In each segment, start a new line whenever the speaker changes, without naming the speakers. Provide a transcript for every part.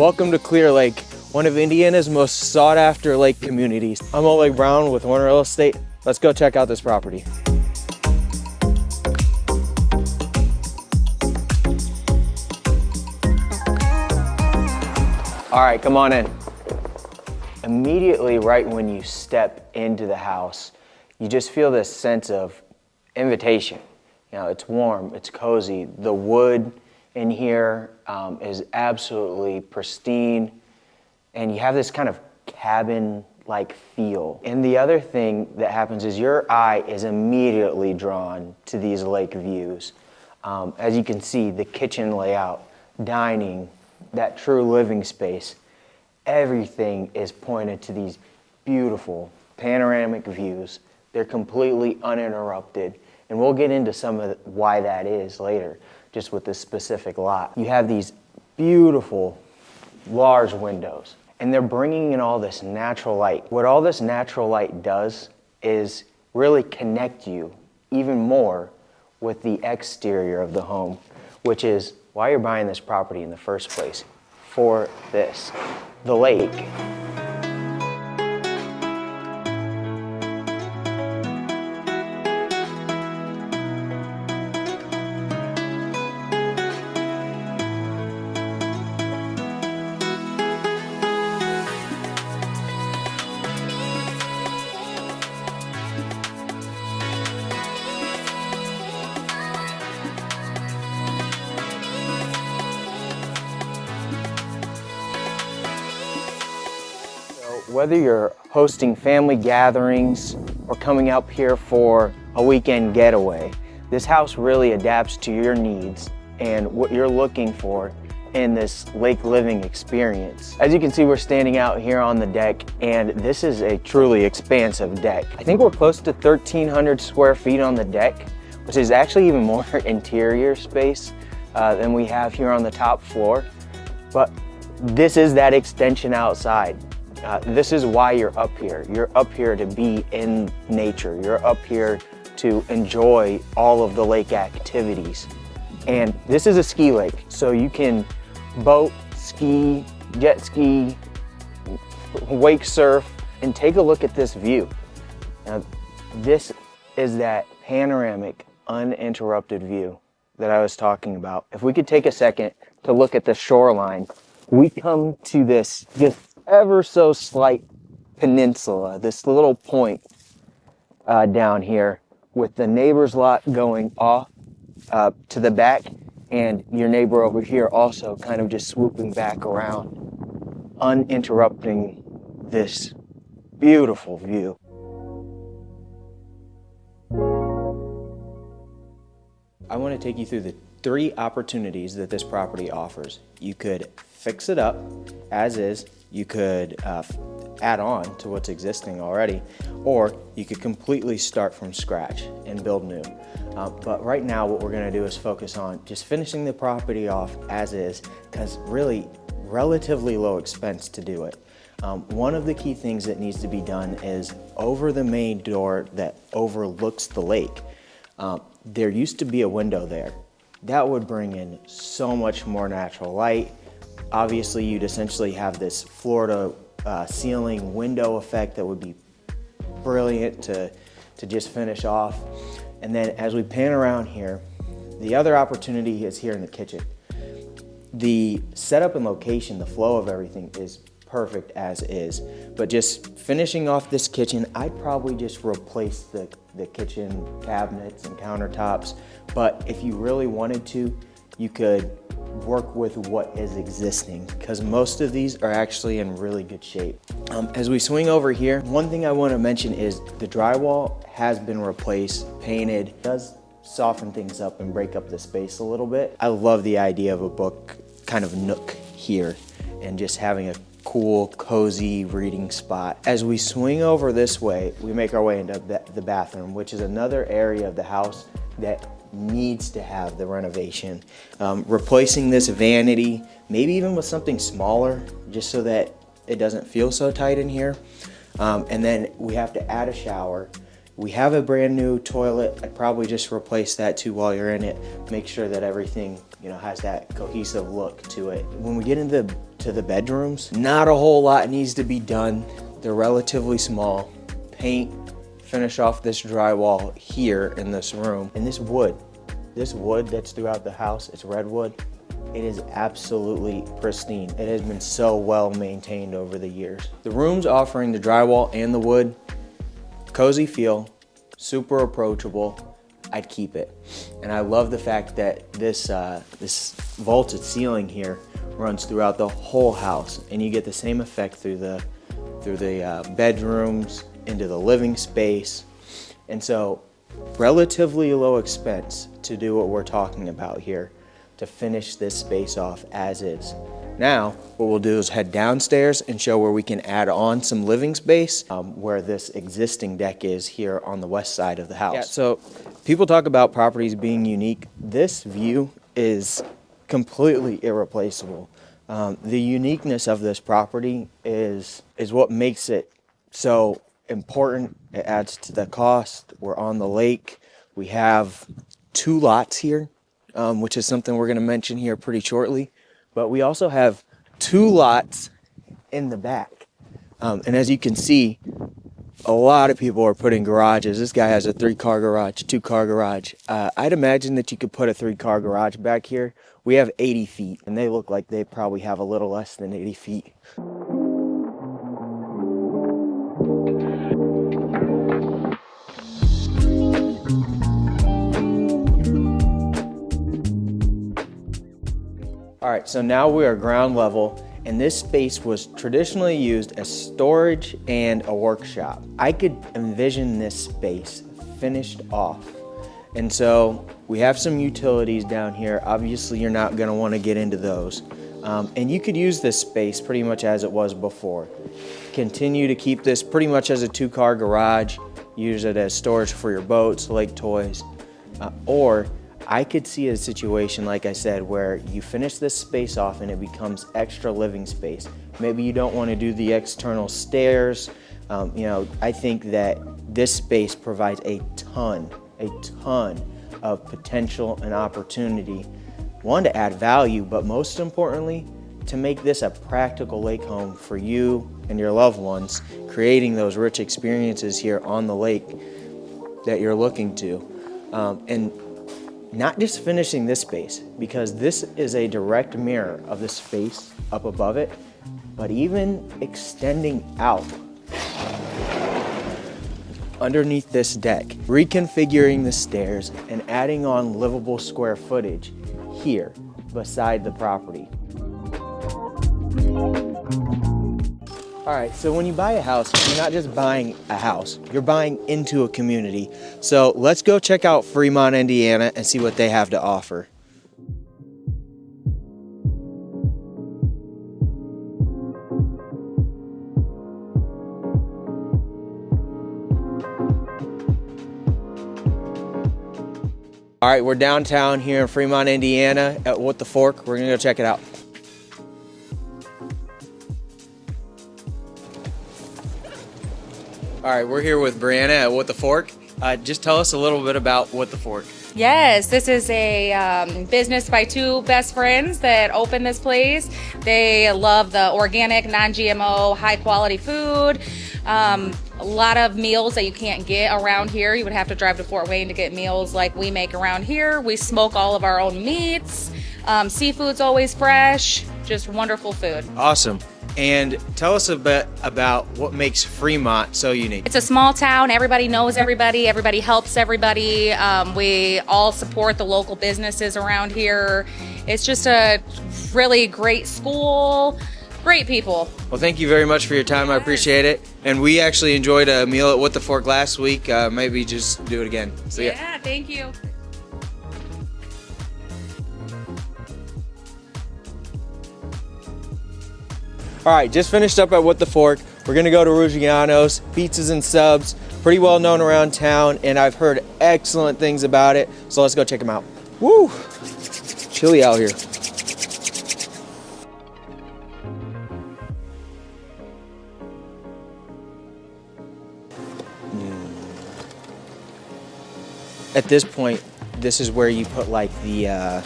Welcome to Clear Lake, one of Indiana's most sought after lake communities. I'm Oleg Brown with Warner Real Estate. Let's go check out this property. All right, come on in. Immediately right when you step into the house, you just feel this sense of invitation. You know, it's warm, it's cozy. The wood in here is absolutely pristine, and you have this kind of cabin-like feel. And the other thing that happens is your eye is immediately drawn to these lake views. As you can see, the kitchen layout, dining, that true living space, everything is pointed to these beautiful panoramic views. They're completely uninterrupted, and we'll get into some of why that is later, just with this specific lot. You have these beautiful, large windows, and they're bringing in all this natural light. What all this natural light does is really connect you even more with the exterior of the home, which is why you're buying this property in the first place, for this, the lake. Whether you're hosting family gatherings or coming up here for a weekend getaway, this house really adapts to your needs and what you're looking for in this lake living experience. As you can see, we're standing out here on the deck, and this is a truly expansive deck. I think we're close to 1,300 square feet on the deck, which is actually even more interior space than we have here on the top floor. But this is that extension outside. This is why you're up here. You're up here to be in nature. You're up here to enjoy all of the lake activities. And this is a ski lake, so you can boat, ski, jet ski, wake surf, and take a look at this view. Now, this is that panoramic, uninterrupted view that I was talking about. If we could take a second to look at the shoreline, we come to this just ever so slight peninsula, this little point down here with the neighbor's lot going off to the back, and your neighbor over here also kind of just swooping back around, uninterrupting this beautiful view. I want to take you through the 3 opportunities that this property offers. You could fix it up as is, you could add on to what's existing already, or you could completely start from scratch and build new. But right now what we're gonna do is focus on just finishing the property off as is, because really relatively low expense to do it. One of the key things that needs to be done is over the main door that overlooks the lake, there used to be a window there. That would bring in so much more natural light. Obviously, you'd essentially have this floor to ceiling window effect that would be brilliant to just finish off. And then as we pan around here, the other opportunity is here in the kitchen. The setup and location, the flow of everything is perfect as is, but just finishing off this kitchen, I'd probably just replace the kitchen cabinets and countertops. But if you really wanted to, you could work with what is existing, because most of these are actually in really good shape. As we swing over here, one thing I want to mention is the drywall has been replaced, painted. It does soften things up and break up the space a little bit. I love the idea of a book kind of nook here and just having a cool, cozy reading spot. As we swing over this way, we make our way into the bathroom, which is another area of the house that needs to have the renovation. Replacing this vanity, maybe even with something smaller, just so that it doesn't feel so tight in here. And then we have to add a shower. We have a brand new toilet. I'd probably just replace that too while you're in it. Make sure that everything has that cohesive look to it. When we get into the bedrooms, not a whole lot needs to be done. They're relatively small. Paint, finish off this drywall here in this room. And this wood that's throughout the house, it's redwood. It is absolutely pristine. It has been so well maintained over the years. The rooms offering the drywall and the wood, cozy feel, super approachable. I'd keep it. And I love the fact that this vaulted ceiling here runs throughout the whole house, and you get the same effect through the bedrooms, into the living space. And so relatively low expense to do what we're talking about here, to finish this space off as is. Now, what we'll do is head downstairs and show where we can add on some living space where this existing deck is here on the west side of the house. Yeah, so people talk about properties being unique. This view is completely irreplaceable. The uniqueness of this property is what makes it so important. It adds to the cost. We're on the lake. We have 2 lots here, which is something we're going to mention here pretty shortly. But we also have 2 lots in the back. And as you can see, a lot of people are putting garages. This guy has a 3-car garage, 2-car garage. I'd imagine that you could put a 3-car garage back here. We have 80 feet, and they look like they probably have a little less than 80 feet. All right, so now we are ground level, and this space was traditionally used as storage and a workshop. I could envision this space finished off. And so we have some utilities down here. Obviously, you're not gonna wanna get into those. And you could use this space pretty much as it was before. Continue to keep this pretty much as a 2-car garage, use it as storage for your boats, lake toys, or I could see a situation, like I said, where you finish this space off and it becomes extra living space. Maybe you don't want to do the external stairs. I think that this space provides a ton of potential and opportunity. One, to add value, but most importantly, to make this a practical lake home for you and your loved ones, creating those rich experiences here on the lake that you're looking to. And not just finishing this space, because this is a direct mirror of the space up above it, but even extending out underneath this deck, reconfiguring the stairs and adding on livable square footage here beside the property. All right, so when you buy a house, you're not just buying a house, you're buying into a community. So let's go check out Fremont, Indiana and see what they have to offer. All right, we're downtown here in Fremont, Indiana at What the Fork. We're gonna go check it out. All right, we're here with Brianna at What the Fork. Just tell us a little bit about What the Fork.
Yes, this is a business by 2 best friends that opened this place. They love the organic, non-GMO, high-quality food. A lot of meals that you can't get around here. You would have to drive to Fort Wayne to get meals like we make around here. We smoke all of our own meats. Seafood's always fresh. Just wonderful food.
Awesome. And tell us a bit about what makes Fremont so unique.
It's a small town. Everybody knows everybody. Everybody helps everybody. We all support the local businesses around here. It's just a really great school. Great people.
Well, thank you very much for your time. Yes. I appreciate it. And we actually enjoyed a meal at What the Fork last week. Maybe just do it again. So,
yeah, thank you.
All right, just finished up at What the Fork. We're gonna go to Ruggiano's, Pizzas and Subs, pretty well known around town, and I've heard excellent things about it, so let's go check them out. Woo, chilly out here. At this point, this is where you put like the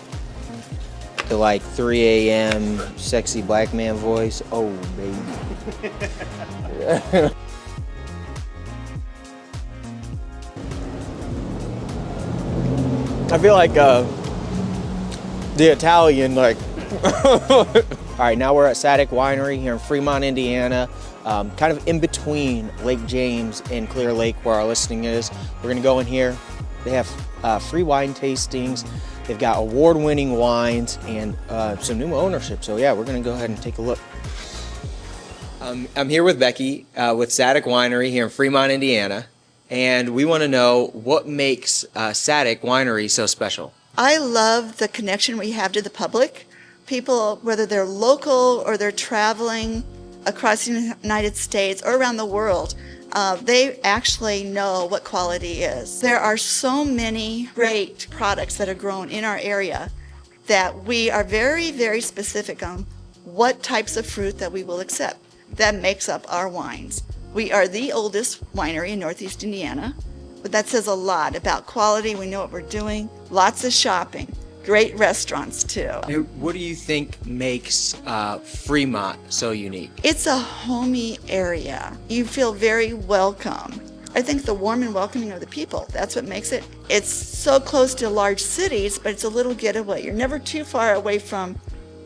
the like 3 a.m. sexy black man voice. Oh, baby. I feel like the Italian, like. All right, now we're at Sadek Winery here in Fremont, Indiana, kind of in between Lake James and Clear Lake where our listing is. We're gonna go in here. They have free wine tastings. They've got award-winning wines and some new ownership. So yeah, we're gonna go ahead and take a look. I'm here with Becky with Sadek Winery here in Fremont, Indiana, and we want to know what makes Sadek Winery so special.
I love the connection we have to the public. People, whether they're local or they're traveling across the United States or around the world, they actually know what quality is. There are so many great products that are grown in our area that we are very, very specific on what types of fruit that we will accept. That makes up our wines. We are the oldest winery in Northeast Indiana, but that says a lot about quality. We know what we're doing. Lots of shopping. Great restaurants too.
What do you think makes Fremont so unique?
It's a homey area. You feel very welcome. I think the warm and welcoming of the people, that's what makes it. It's so close to large cities, but it's a little getaway. You're never too far away from,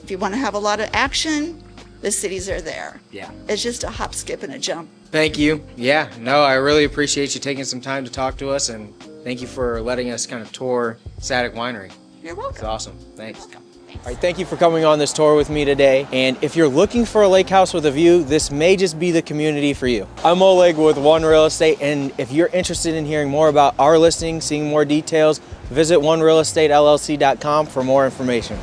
if you want to have a lot of action, the cities are there.
Yeah.
It's just a hop, skip, and a jump.
Thank you. Yeah, no, I really appreciate you taking some time to talk to us, and thank you for letting us kind of tour Sadek Winery.
You're welcome.
It's awesome. Thanks. All right, thank you for coming on this tour with me today. And if you're looking for a lake house with a view, this may just be the community for you. I'm Oleg with One Real Estate, and if you're interested in hearing more about our listing, seeing more details, visit onerealestatellc.com for more information.